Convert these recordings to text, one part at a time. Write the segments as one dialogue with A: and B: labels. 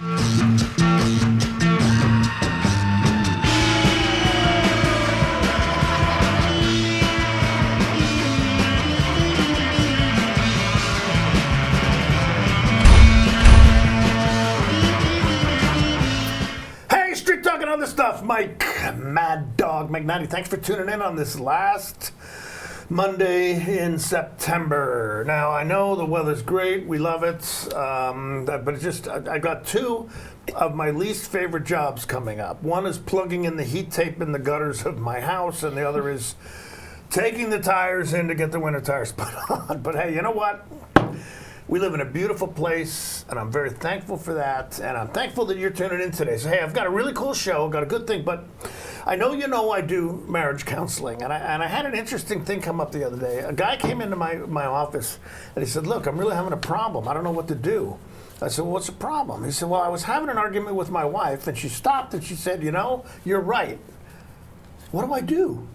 A: Other stuff, Mike Mad Dog Magnati. Thanks for tuning in on this last Monday in September. Now, I know the weather's great. We love it. But it's just, I got two of my least favorite jobs coming up. One is plugging in the heat tape in the gutters of my house, and the other is taking the tires in to get the winter tires put on. But hey, you know what? We live in a beautiful place, and I'm very thankful for that, and I'm thankful that you're tuning in today. So, hey, I've got a really cool show, got a good thing, but I know I do marriage counseling, and I had an interesting thing come up the other day. A guy came into my office, and he said, look, I'm really having a problem. I don't know what to do. I said, well, what's the problem? He said, well, I was having an argument with my wife, and she stopped, and she said, you know, you're right. What do I do?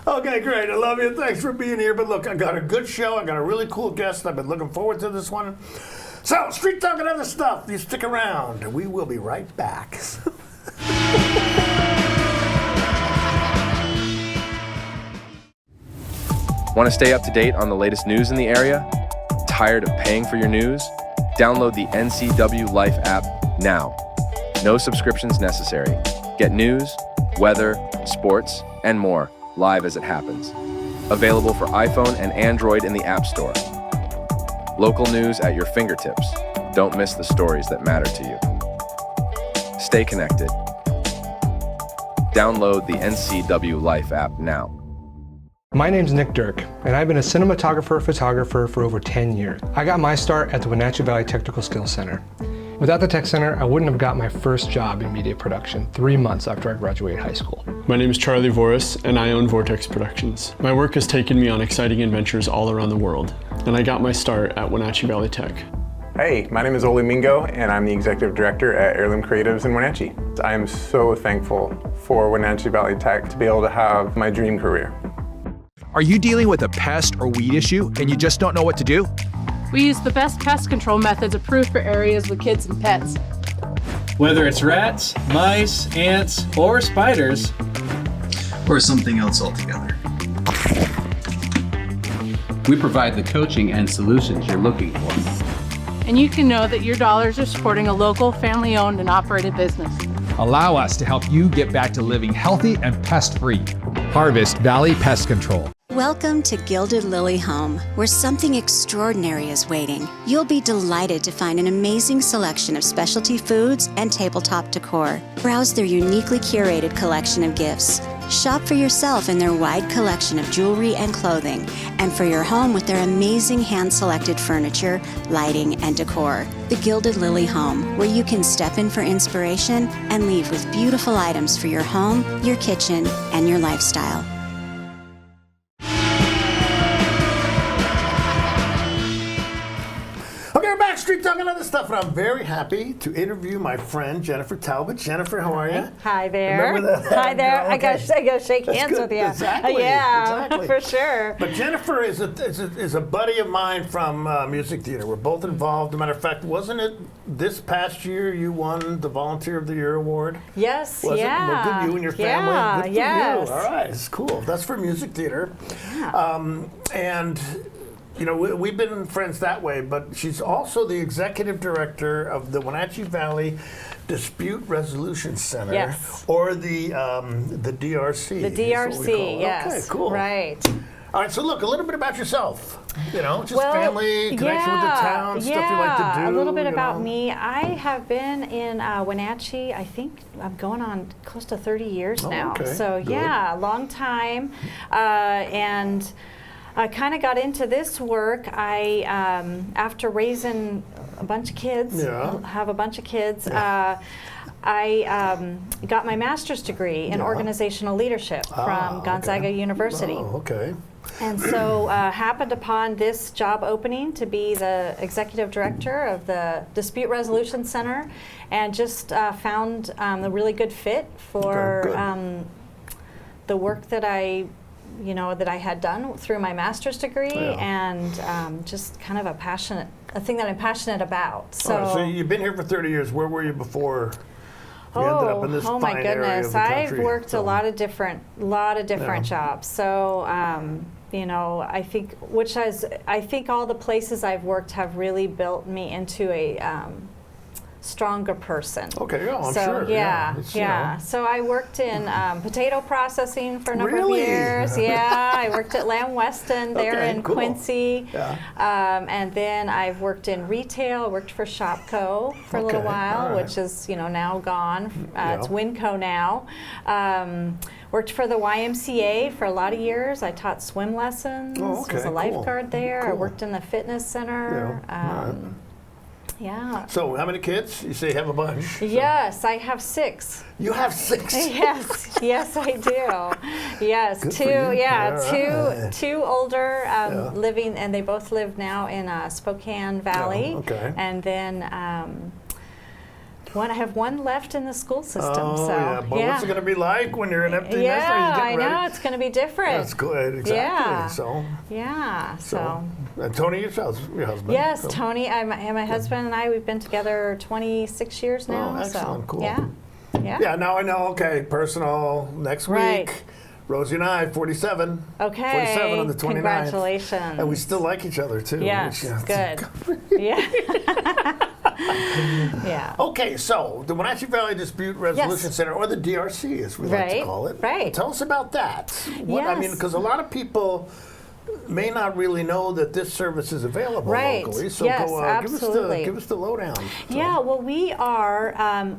A: Okay, great. I love you. Thanks for being here. But look, I got a good show. I got a really cool guest. I've been looking forward to this one. So, Street Talk and other stuff. You stick around. We will be right back.
B: Want to stay up to date on the latest news in the area? Tired of paying for your news? Download the NCW Life app now. No subscriptions necessary. Get news, weather, sports, and more live as it happens. Available for iPhone and Android in the App Store. Local news at your fingertips. Don't miss the stories that matter to you. Stay connected. Download the NCW Life app now.
C: My name's Nick Dirk, and I've been a cinematographer-photographer for over 10 years. I got my start at the Wenatchee Valley Technical Skills Center. Without the Tech Center, I wouldn't have got my first job in media production 3 months after I graduated high school.
D: My name is Charlie Voris, and I own Vortex Productions. My work has taken me on exciting adventures all around the world, and I got my start at Wenatchee Valley Tech.
E: Hey, my name is Ole Mingo, and I'm the Executive Director at Heirloom Creatives in Wenatchee. I am so thankful for Wenatchee Valley Tech to be able to have my dream career.
F: Are you dealing with a pest or weed issue and you just don't know what to do?
G: We use the best pest control methods approved for areas with kids and pets.
H: Whether it's rats, mice, ants, or spiders,
I: or something else altogether,
J: we provide the coaching and solutions you're looking for.
G: And you can know that your dollars are supporting a local, family-owned and operated business.
F: Allow us to help you get back to living healthy and pest-free. Harvest Valley Pest Control.
K: Welcome to Gilded Lily Home, where something extraordinary is waiting. You'll be delighted to find an amazing selection of specialty foods and tabletop decor. Browse their uniquely curated collection of gifts. Shop for yourself in their wide collection of jewelry and clothing, and for your home with their amazing hand-selected furniture, lighting, and decor. The Gilded Lily Home, where you can step in for inspiration and leave with beautiful items for your home, your kitchen, and your lifestyle.
A: Street Talk and other stuff, and I'm very happy to interview my friend Jennifer Talbot. Jennifer, how are you?
L: Hi there.
A: Remember that?
L: Hi there.
A: Okay.
L: I gotta shake hands with you.
A: Exactly.
L: Yeah, for sure.
A: But Jennifer is a buddy of mine from music theater. We're both involved. As a matter of fact, wasn't it this past year you won the Volunteer of the Year award?
L: Yes.
A: Was
L: yeah.
A: it? Well, good you and your family.
L: Yeah.
A: Good for
L: yes.
A: you. All right. It's cool. That's for music theater.
L: Yeah.
A: And you know, we've been friends that way, but she's also the executive director of the Wenatchee Valley Dispute Resolution Center,
L: yes.
A: or the DRC.
L: The DRC, yes.
A: Okay, cool.
L: Right.
A: All right, so look, a little bit about yourself. You know, just family, connection with the town, stuff you like to do.
L: A little bit about me. I have been in Wenatchee, I think I'm going on close to 30 years now.
A: Okay.
L: So
A: good.
L: Yeah, a long time. And I kind of got into this work. I, after raising a bunch of kids, have a bunch of kids, I got my master's degree in organizational leadership from Gonzaga University.
A: Oh, okay.
L: And so happened upon this job opening to be the executive director of the Dispute Resolution Center, and just found a really good fit for the work that I that I had done through my master's degree, and just kind of a thing that I'm passionate about.
A: So you've been here for 30 years. Where were you before you ended up in this
L: oh my
A: fine area of
L: goodness!
A: the
L: I've
A: country?
L: worked a lot of different jobs. So I think all the places I've worked have really built me into a stronger person.
A: Okay, yeah, I'm
L: so,
A: sure.
L: Yeah. So I worked in potato processing for a number of years. Yeah, I worked at Lamb Weston there in Quincy. Yeah. And then I've worked in retail. I worked for Shopco for a little while, which is now gone. It's Winco now. Worked for the YMCA for a lot of years. I taught swim lessons. Was a lifeguard there. Cool. I worked in the fitness center. Yeah.
A: So how many kids? You say you have a bunch. So.
L: Yes, I have 6.
A: You have 6?
L: Yes, I do. Yes,
A: Good
L: two older living, and they both live now in Spokane Valley.
A: Oh, okay.
L: And then I have one left in the school system.
A: Oh, yeah. But what's it going to be like when you're an empty nest?
L: Yeah, I know. It's going to be different.
A: That's good. Exactly.
L: Yeah. So.
A: And Tony, your husband.
L: Yes, so. Tony, my husband and I, we've been together 26 years now.
A: Oh, excellent.
L: So,
A: cool.
L: Yeah.
A: Yeah, now I know. Okay, personal next week. Rosie and I, 47.
L: Okay.
A: 47 on the 29th.
L: Congratulations.
A: And we still like each other, too.
L: Yes, good. Yeah. Yeah.
A: Okay, so the Wenatchee Valley Dispute Resolution Center, or the DRC, as we like to call it.
L: Right.
A: Tell us about that. I mean, because a lot of people may not really know that this service is available locally. So
L: absolutely.
A: Give us the lowdown.
L: Yeah, well, we are,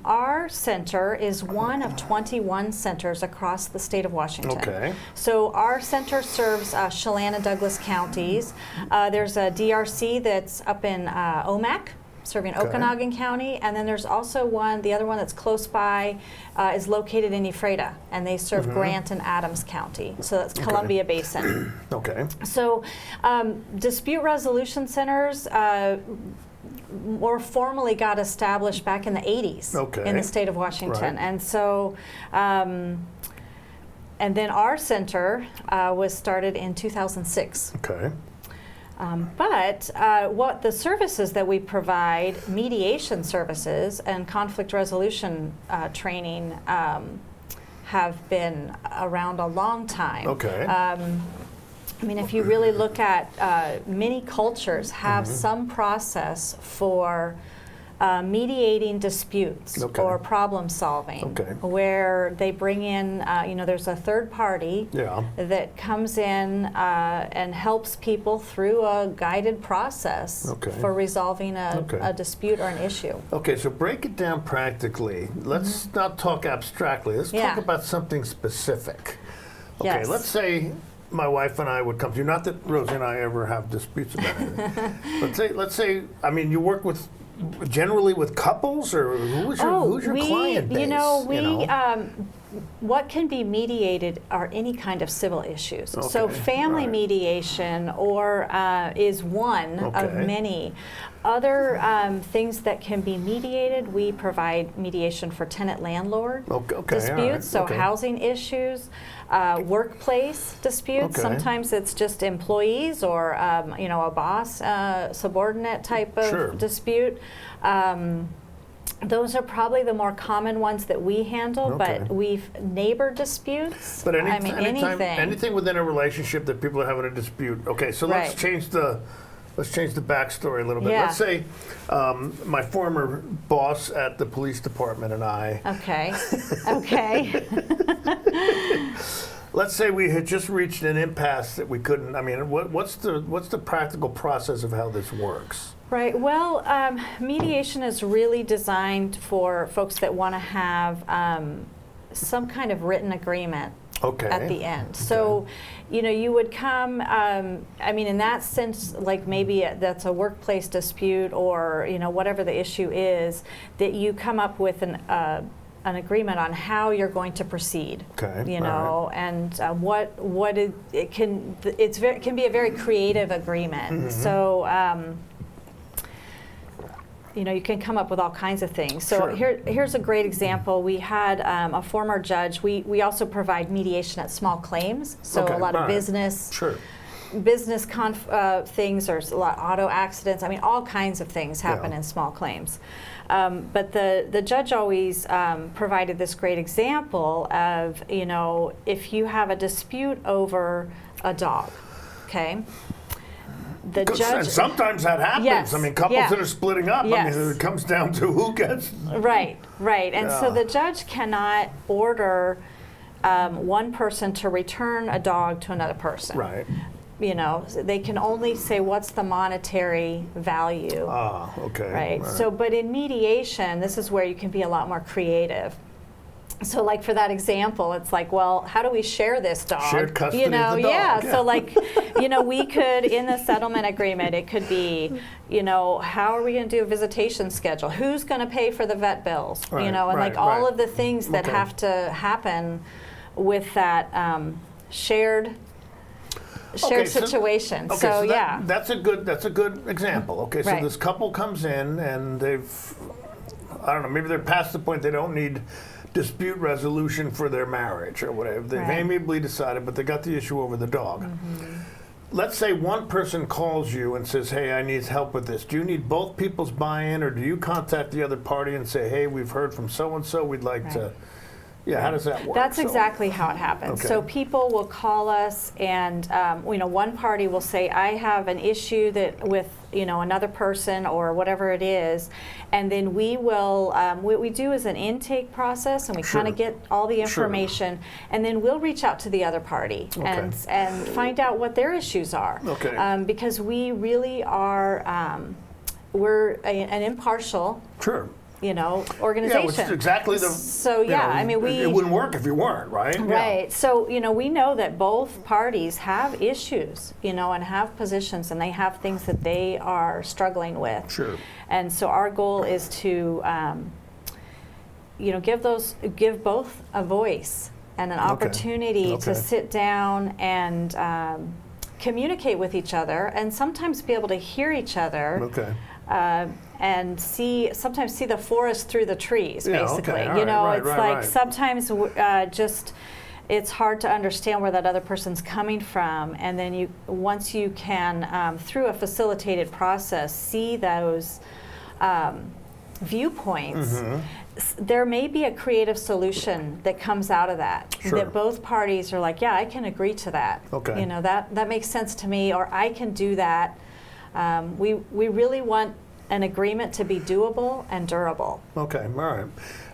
L: our center is one of 21 centers across the state of Washington.
A: Okay.
L: So our center serves Chelan and Douglas counties. There's a DRC that's up in Omak, serving Okanagan County, and then there's also the other one that's close by is located in Ephrata, and they serve Grant and Adams County. So that's Columbia Basin.
A: Okay.
L: So dispute resolution centers more formally got established back in the 80s in the state of Washington. And so and then our center was started in 2006.
A: Okay.
L: But what the services that we provide, mediation services and conflict resolution training, have been around a long time.
A: Okay.
L: I mean, if you really look at many cultures have some process for mediating disputes or problem solving, where they bring in, there's a third party that comes in and helps people through a guided process for resolving a dispute or an issue.
A: Okay, so break it down practically. Let's not talk abstractly. Let's talk about something specific. Okay, let's say my wife and I would come to you. Not that Rosie and I ever have disputes about anything. let's say, I mean, you work with generally with couples, or who's your client base?
L: What can be mediated are any kind of civil issues. So family mediation is one of many. Other things that can be mediated, we provide mediation for tenant-landlord disputes, housing issues, workplace disputes. Sometimes it's just employees or a boss subordinate type of dispute. Those are probably the more common ones that we handle, but neighbor disputes.
A: But anything within a relationship that people are having a dispute. Okay, so let's change the backstory a little bit. Let's say my former boss at the police department and I.
L: Okay.
A: Let's say we had just reached an impasse that we couldn't. I mean, what's the practical process of how this works?
L: Right. Well, mediation is really designed for folks that want to have some kind of written agreement at the end. So, you would come, I mean, in that sense, like maybe that's a workplace dispute or, whatever the issue is, that you come up with an agreement on how you're going to proceed. And it can be a very creative agreement. So, you can come up with all kinds of things. So here's a great example. We had a former judge. We also provide mediation at small claims. So a lot of business. Business things, or a lot of auto accidents. I mean, all kinds of things happen in small claims. But the judge always provided this great example of, if you have a dispute over a dog, okay? The judge,
A: and sometimes that happens.
L: Yes,
A: I mean, couples that are splitting up.
L: Yes.
A: I mean, it comes down to who gets.
L: Right. And so the judge cannot order one person to return a dog to another person.
A: Right.
L: They can only say what's the monetary value.
A: Okay.
L: Right. So, but in mediation, this is where you can be a lot more creative. So, like for that example, it's like, well, how do we share this dog?
A: Shared custody of the dog.
L: Yeah. So, like, we could, in the settlement agreement, it could be, how are we going to do a visitation schedule? Who's going to pay for the vet bills? And all of the things that have to happen with that shared situation. So
A: that's a good example. Okay, so this couple comes in and I don't know, maybe they're past the point they don't need dispute resolution for their marriage or whatever. They've amiably decided, but they got the issue over the dog. Let's say one person calls you and says, hey, I need help with this. Do you need both people's buy-in, or do you contact the other party and say, hey, we've heard from so-and-so, we'd like to... Yeah, how does that work?
L: That's exactly how it happens.
A: Okay.
L: So people will call us, and one party will say, I have an issue with another person or whatever it is, and then we will what we do is an intake process, and we kind of get all the information, and then we'll reach out to the other party and find out what their issues are.
A: Okay.
L: Because we really are we're an impartial. Organization.
A: Yeah, which is exactly the.
L: So it
A: wouldn't work if you weren't, right?
L: Right.
A: Yeah.
L: So we know that both parties have issues, and have positions, and they have things that they are struggling with.
A: Sure.
L: And so our goal is to, give both a voice and an opportunity to sit down and communicate with each other, and sometimes be able to hear each other.
A: Okay.
L: And sometimes see the forest through the trees, basically.
A: It's
L: sometimes it's hard to understand where that other person's coming from, and then once you can, through a facilitated process, see those viewpoints, there may be a creative solution that comes out of that. That both parties are like, yeah, I can agree to that.
A: Okay.
L: That makes sense to me, or I can do that. We really want an agreement to be doable and durable.
A: Okay, all right.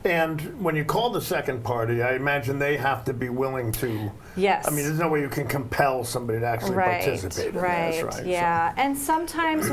A: And when you call the second party, I imagine they have to be willing to.
L: Yes.
A: I mean, there's no way you can compel somebody to actually participate in this, right?
L: Yeah. And sometimes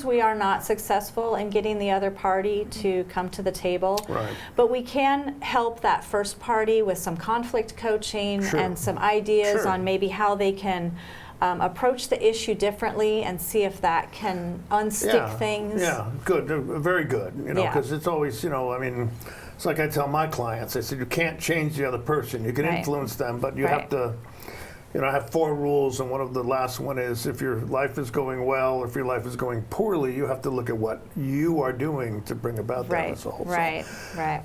L: we are not successful in getting the other party to come to the table.
A: Right.
L: But we can help that first party with some conflict coaching and some ideas on maybe how they can approach the issue differently and see if that can unstick things.
A: Yeah, good, very good. Because it's always, it's like I tell my clients. I said, you can't change the other person. You can influence them, but you have to, have 4 rules, and one of the last one is if your life is going well, if your life is going poorly, you have to look at what you are doing to bring about that result.
L: Right.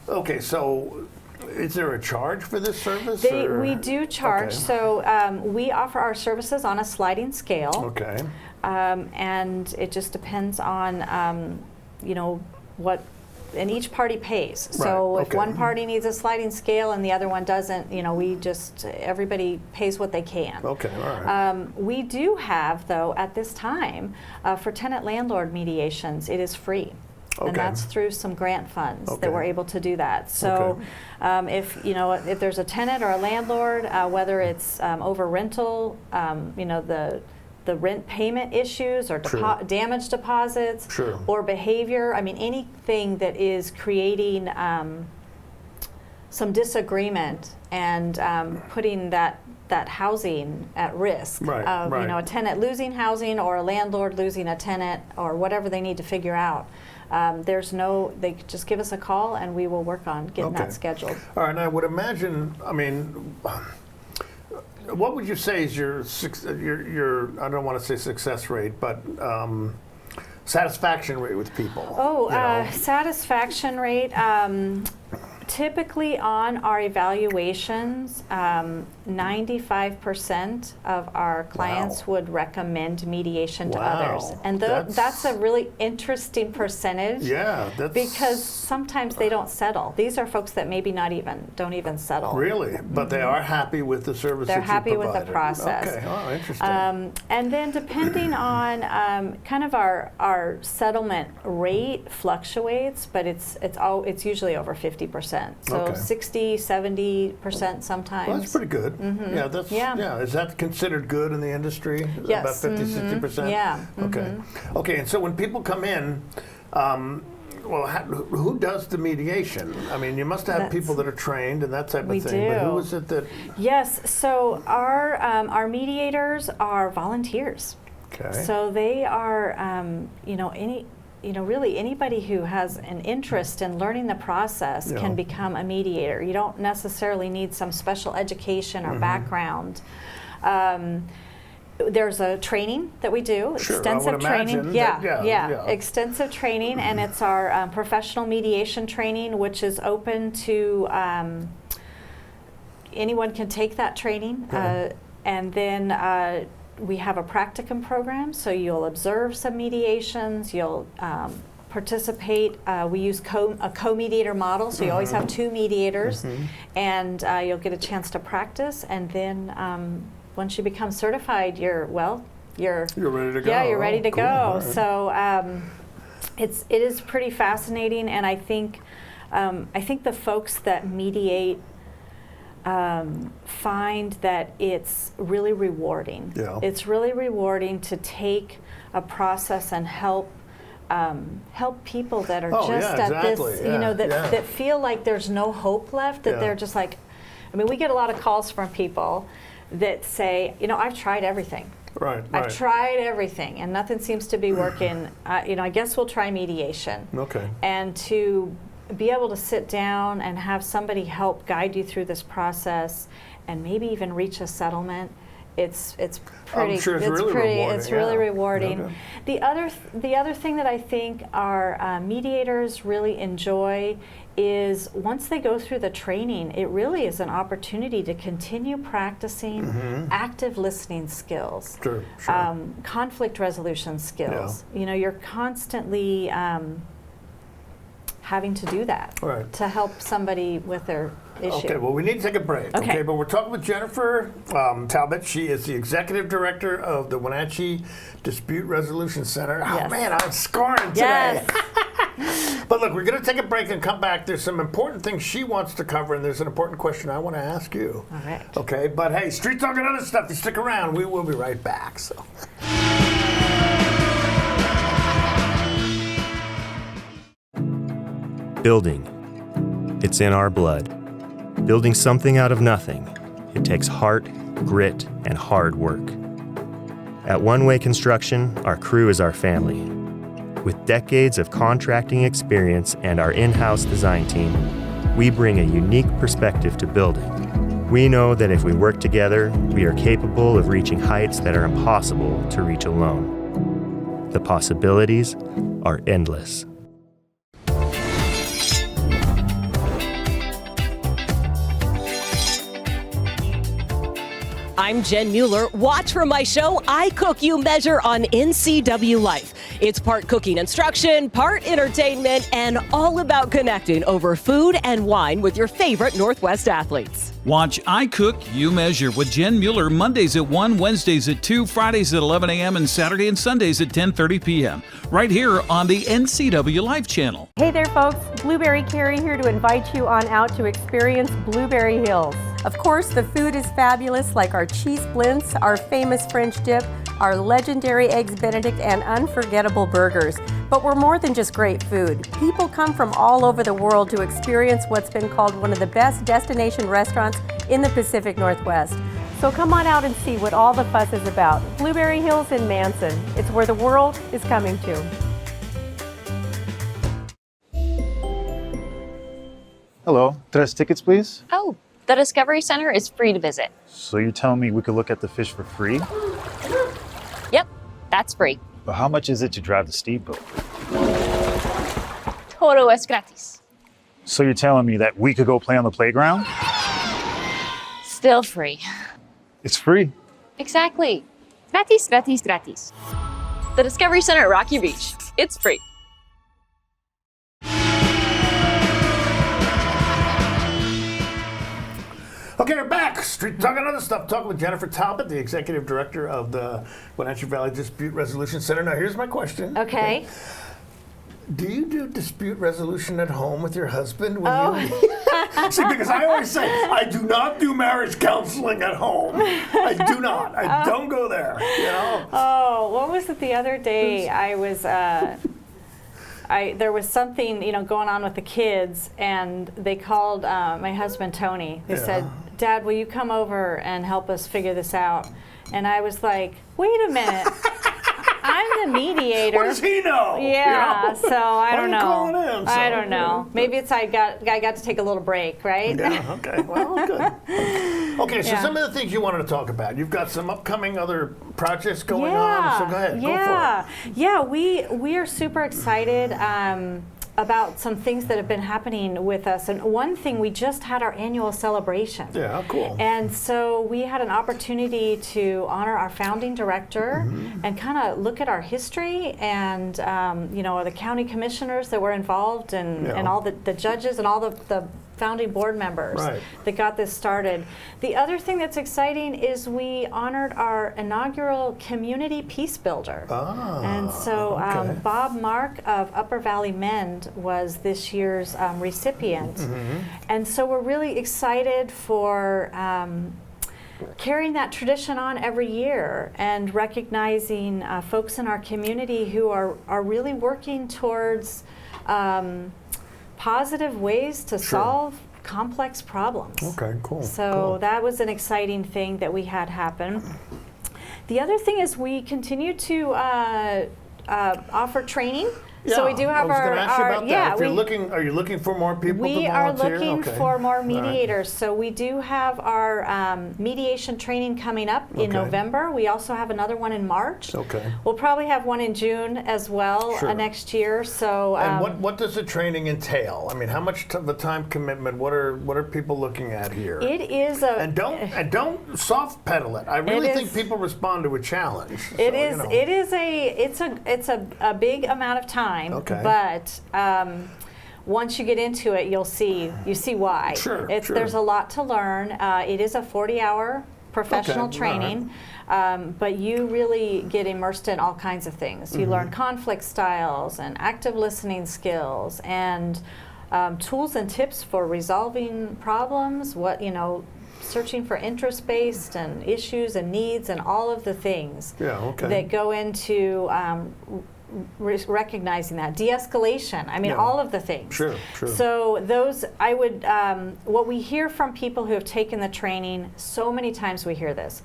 A: Okay, so. Is there a charge for this service?
L: We do charge. Okay. So we offer our services on a sliding scale.
A: Okay.
L: And it just depends on, what, and each party pays. So if one party needs a sliding scale and the other one doesn't, everybody pays what they can.
A: Okay, all right.
L: We do have, though, at this time, for tenant-landlord mediations, it is free.
A: Okay.
L: And that's through some grant funds that we're able to do that. So if there's a tenant or a landlord, whether it's over rental, the rent payment issues or damage deposits or behavior, anything that is creating some disagreement and putting that housing at risk of a tenant losing housing or a landlord losing a tenant or whatever they need to figure out. They just give us a call and we will work on getting that scheduled.
A: All right, and I would imagine, what would you say is your I don't want to say success rate, but satisfaction rate with people?
L: Satisfaction rate. Typically on our evaluations, 95% of our clients would recommend mediation to others. And that's a really interesting percentage.
A: Yeah.
L: Because sometimes they don't settle. These are folks that maybe don't even settle.
A: Really? But they are happy with the service
L: They're
A: that you
L: happy with the
A: provided.
L: process.
A: Okay. Oh, interesting.
L: And then depending on kind of our settlement rate fluctuates, but it's usually over 50%. So 60, 70% sometimes.
A: Well, that's pretty good.
L: Mm-hmm.
A: Yeah, is that considered good in the industry?
L: Yes.
A: About 50, 60%?
L: Yeah.
A: Okay. Okay, and so when people come in, who does the mediation? I mean, you must have people that are trained and that type of thing. But who is it that?
L: Yes. So our mediators are volunteers.
A: Okay.
L: So they are, really anybody who has an interest in learning the process can become a mediator. You don't necessarily need some special education or background. There's a training that we do, extensive training. Extensive training, and it's our professional mediation training, which is open to anyone can take that training, and then we have a practicum program, so you'll observe some mediations, you'll participate. We use a co-mediator model, so you always have two mediators, and you'll get a chance to practice, and then once you become certified, you're ready to go. Yeah, you're ready to go. Right. So it is pretty fascinating, and I think the folks that mediate find that it's really rewarding. Yeah. It's really rewarding to take a process and help people that are at this, that feel like there's no hope left, that they're just like, we get a lot of calls from people that say, I've tried everything.
A: Right.
L: I've tried everything and nothing seems to be working. I guess we'll try mediation.
A: Okay.
L: And to be able to sit down and have somebody help guide you through this process and maybe even reach a settlement, it's pretty.
A: I'm sure it's really rewarding.
L: It's really rewarding.
A: Okay.
L: The other thing that I think our mediators really enjoy is once they go through the training, it really is an opportunity to continue practicing active listening skills, conflict resolution skills.
A: Yeah.
L: You're constantly having to do that to help somebody with their issue.
A: Okay, well, we need to take a break. Okay, but we're talking with Jennifer Talbot. She is the executive director of the Wenatchee Dispute Resolution Center.
L: Yes.
A: Oh man, I'm scoring today. Yes. But look, we're going to take a break and come back. There's some important things she wants to cover, and there's an important question I want to ask you.
L: All right.
A: Okay, but hey, Street Talk and other stuff, you stick around. We will be right back. So.
M: Building. It's in our blood. Building something out of nothing. It takes heart, grit, and hard work. At One Way Construction, our crew is our family. With decades of contracting experience and our in-house design team, we bring a unique perspective to building. We know that if we work together, we are capable of reaching heights that are impossible to reach alone. The possibilities are endless.
N: I'm Jen Mueller. Watch for my show, I Cook, You Measure on NCW Life. It's part cooking instruction, part entertainment, and all about connecting over food and wine with your favorite Northwest athletes.
O: Watch I Cook, You Measure with Jen Mueller Mondays at 1, Wednesdays at 2, Fridays at 11 a.m., and Saturday and Sundays at 10:30 p.m. right here on the NCW Life channel.
P: Hey there, folks. Blueberry Carrie here to invite you on out to experience Blueberry Hills. Of course, the food is fabulous, like our cheese blintz, our famous French dip, our legendary Eggs Benedict, and unforgettable burgers. But we're more than just great food. People come from all over the world to experience what's been called one of the best destination restaurants in the Pacific Northwest. So come on out and see what all the fuss is about. Blueberry Hills in Manson. It's where the world is coming to.
Q: Hello, dress tickets, please?
R: Oh, the Discovery Center is free to visit.
Q: So you're telling me we could look at the fish for free?
R: Yep, that's free.
Q: But how much is it to drive the steamboat?
R: Todo es gratis.
Q: So you're telling me that we could go play on the playground?
R: Still free.
Q: It's free.
R: Exactly. Gratis, gratis, gratis. The Discovery Center at Rocky Beach. It's free.
A: Okay, we're back. Street Talk and Other Stuff. Talking with Jennifer Talbot, the Executive Director of the Wenatchee Valley Dispute Resolution Center. Now, here's my question.
L: Okay.
A: Do you do dispute resolution at home with your husband? When you... See, because I always say, I do not do marriage counseling at home. I do not. I don't go there, you know?
L: Oh, what was it the other day? I was... there was something, going on with the kids, and they called my husband, Tony. They said, Dad, will you come over and help us figure this out? And I was like, wait a minute. I'm the mediator.
A: What does he know?
L: Yeah, so I don't know.
A: Calling him,
L: I don't know. Maybe it's I got to take a little break, right?
A: Yeah, okay. Well, good. Okay, so some of the things you wanted to talk about. You've got some upcoming other projects going on, so go ahead. Go for it.
L: Yeah, we are super excited about some things that have been happening with us. And one thing, we just had our annual celebration.
A: Yeah, cool.
L: And so we had an opportunity to honor our founding director and kind of look at our history and, the county commissioners that were involved and all the judges and all the founding board members that got this started. The other thing that's exciting is we honored our inaugural community peace builder. And so Bob Mark of Upper Valley Mend was this year's recipient. And so we're really excited for carrying that tradition on every year and recognizing folks in our community who are really working towards positive ways to solve complex problems.
A: Okay, cool.
L: So that was an exciting thing that we had happen. The other thing is we continue to offer training.
A: Yeah,
L: so we do have
A: I was going to ask you about that. Are you looking for more people to volunteer?
L: We are looking for more mediators. So we do have our mediation training coming up in November. We also have another one in March.
A: Okay.
L: We'll probably have one in June as well next year. So.
A: And what does the training entail? I mean, how much of a time commitment? What are people looking at here?
L: It is a.
A: And don't soft pedal it. I really think people respond to a challenge.
L: It is. It is it's a big amount of time.
A: Okay.
L: But once you get into it, you see why. There's a lot to learn. It is a 40-hour professional training, but you really get immersed in all kinds of things. You learn conflict styles and active listening skills and tools and tips for resolving problems. Searching for interest-based and issues and needs and all of the things that go into recognizing that de-escalation. I mean, all of the things.
A: True.
L: So those, I would, what we hear from people who have taken the training, so many times we hear this.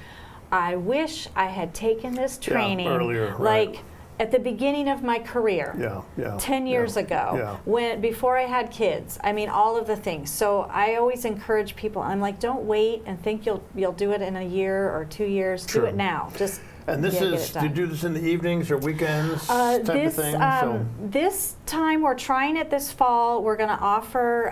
L: I wish I had taken this training
A: earlier,
L: like at the beginning of my career, 10 years ago, before I had kids. I mean, all of the things. So I always encourage people. I'm like, don't wait and think you'll do it in a year or 2 years. Do it now. Just.
A: And this is, do you do this in the evenings or weekends type of thing?
L: This time we're trying it this fall. We're going to offer,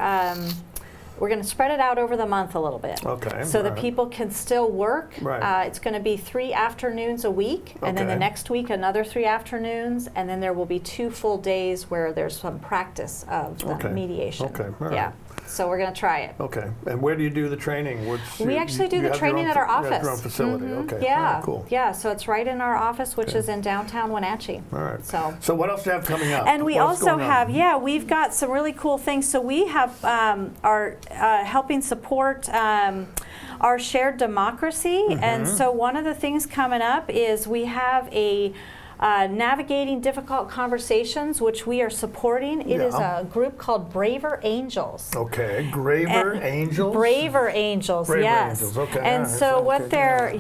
L: we're going to spread it out over the month a little bit.
A: Okay.
L: So that people can still work. It's going to be 3 afternoons a week, and then the next week another 3 afternoons, and then there will be 2 full days where there's some practice of the mediation.
A: Okay. All right.
L: Yeah. So we're going to try it.
A: Okay. And where do you do the training?
L: We actually do the training at our office.
A: At your own facility. Okay.
L: Yeah.
A: All right, cool.
L: Yeah. So it's right in our office, which is in downtown Wenatchee.
A: All right. So what else do you have coming up?
L: And we also have, we've got some really cool things. So we have are helping support our shared democracy. And so one of the things coming up is we have a Navigating Difficult Conversations, which we are supporting. It is a group called Braver Angels.
A: Okay, Braver Angels?
L: Braver Angels, yes.
A: Angels. Okay.
L: And so what they're,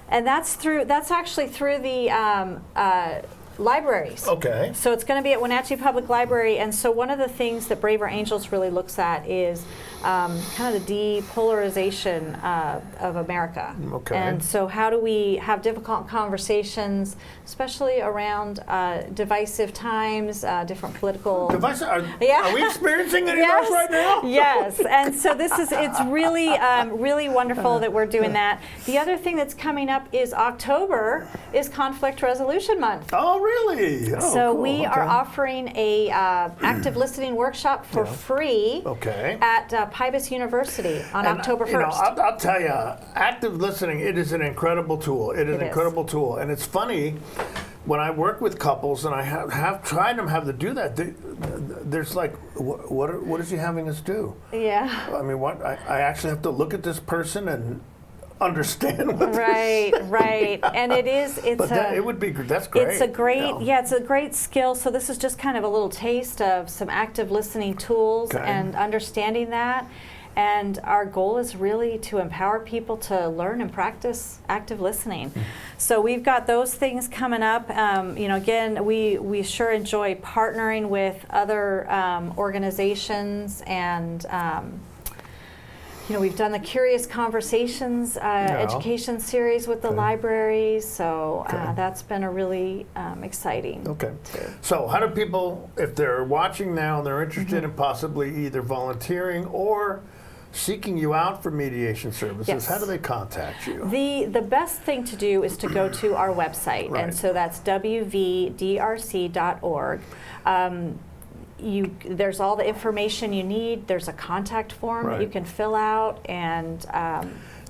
L: and that's actually through the libraries.
A: Okay.
L: So it's going to be at Wenatchee Public Library, and so one of the things that Braver Angels really looks at is kind of the depolarization of America.
A: Okay.
L: And so how do we have difficult conversations, especially around divisive times, different political...
A: Divisive? Are we experiencing any of those right now?
L: Yes, and so it's really, really wonderful that we're doing that. The other thing that's coming up is October is Conflict Resolution Month.
A: Oh, really? Oh,
L: so
A: cool.
L: we are offering a active listening workshop for free at Pybus University on October 1st.
A: You know, I'll tell you, active listening, it is an incredible tool. It is an incredible tool. And it's funny, when I work with couples and I have tried them have to do that, there's like, what is he having us do?
L: Yeah.
A: I mean, what? I actually have to look at this person and understand what
L: right. And
A: it would be, that's great.
L: It's a great, it's a great skill. So this is just kind of a little taste of some active listening tools and understanding that. And our goal is really to empower people to learn and practice active listening. So we've got those things coming up. You know, again, we sure enjoy partnering with other organizations, and you know, we've done the Curious Conversations education series with the libraries, so that's been a really exciting.
A: So how do people, if they're watching now and they're interested in possibly either volunteering or seeking you out for mediation services, how do they contact you?
L: The best thing to do is to go to our website, and so that's wvdrc.org. There's all the information you need. There's a contact form that you can fill out, and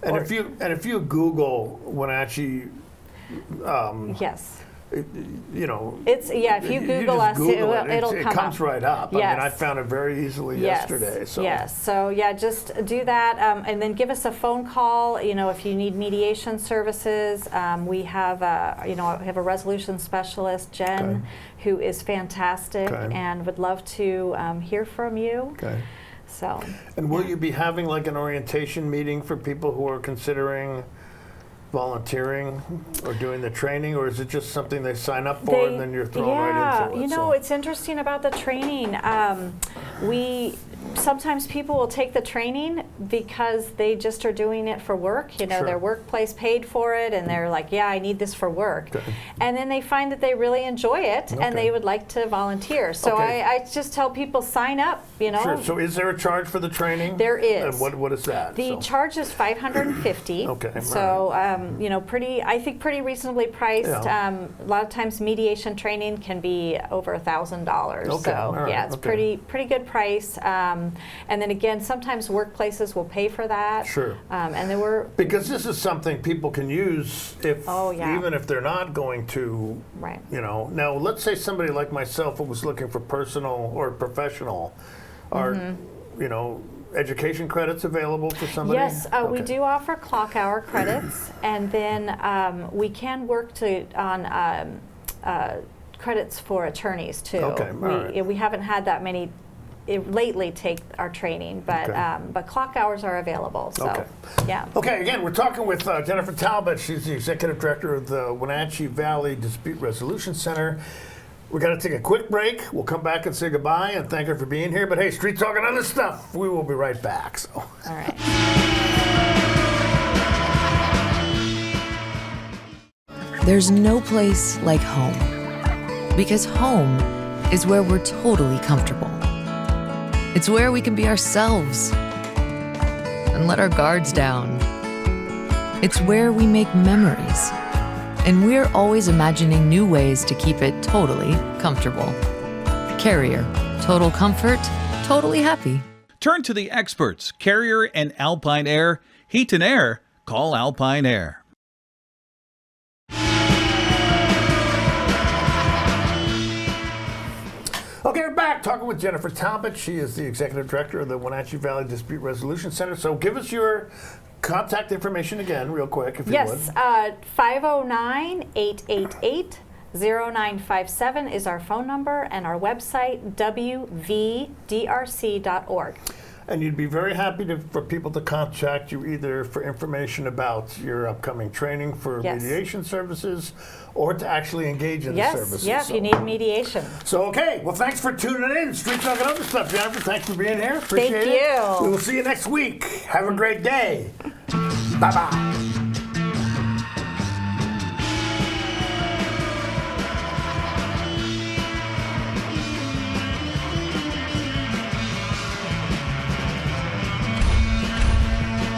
A: if you Google Wenatchee, you know,
L: it's if you Google us, it'll come up.
A: It comes right up. I mean, I found it very easily yesterday. So.
L: So just do that, and then give us a phone call. You know, if you need mediation services, we have a resolution specialist, Jen, who is fantastic and would love to hear from you. So.
A: And will you be having like an orientation meeting for people who are considering volunteering or doing the training, or is it just something they sign up for and then you're thrown right into it?
L: You know, it's interesting about the training. Sometimes people will take the training because they just are doing it for work. You know, their workplace paid for it, and they're like, I need this for work. And then they find that they really enjoy it, and they would like to volunteer. So I just tell people, sign up, you know.
A: Sure. So is there a charge for the training?
L: There is.
A: And what is that?
L: The charge is $550. So, you know, I think pretty reasonably priced. A lot of times mediation training can be over $1,000. So, it's pretty good price. And then again, sometimes workplaces will pay for that. And there were
A: because this is something people can use if even if they're not going to. You know, now let's say somebody like myself who was looking for personal or professional, are you know, education credits available for somebody?
L: Yes, we do offer clock hour credits, and then we can work on credits for attorneys too. We haven't had that many lately take our training, but clock hours are available. So, Okay,
A: again, we're talking with Jennifer Talbot. She's the Executive Director of the Wenatchee Valley Dispute Resolution Center. We're going to take a quick break. We'll come back and say goodbye and thank her for being here. But hey, Street Talk and other stuff, we will be right back. So.
L: All right.
S: There's no place like home, because home is where we're totally comfortable. It's where we can be ourselves and let our guards down. It's where we make memories, and we're always imagining new ways to keep it totally comfortable. Carrier, total comfort, totally happy.
O: Turn to the experts, Carrier and Alpine Air. Heat and air, call Alpine Air.
A: Okay, we're back talking with Jennifer Talbot. She is the Executive Director of the Wenatchee Valley Dispute Resolution Center. So give us your contact information again real quick, if you would.
L: Yes, 509-888-0957 is our phone number, and our website, wvdrc.org.
A: And you'd be very happy for people to contact you either for information about your upcoming training for mediation services or to actually engage in the services.
L: Yes, you need mediation.
A: So, okay. Well, thanks for tuning in. Street Talk and other stuff. Jennifer, thanks for being here. Appreciate it.
L: Thank you.
A: We will see you next week. Have a great day. Bye-bye.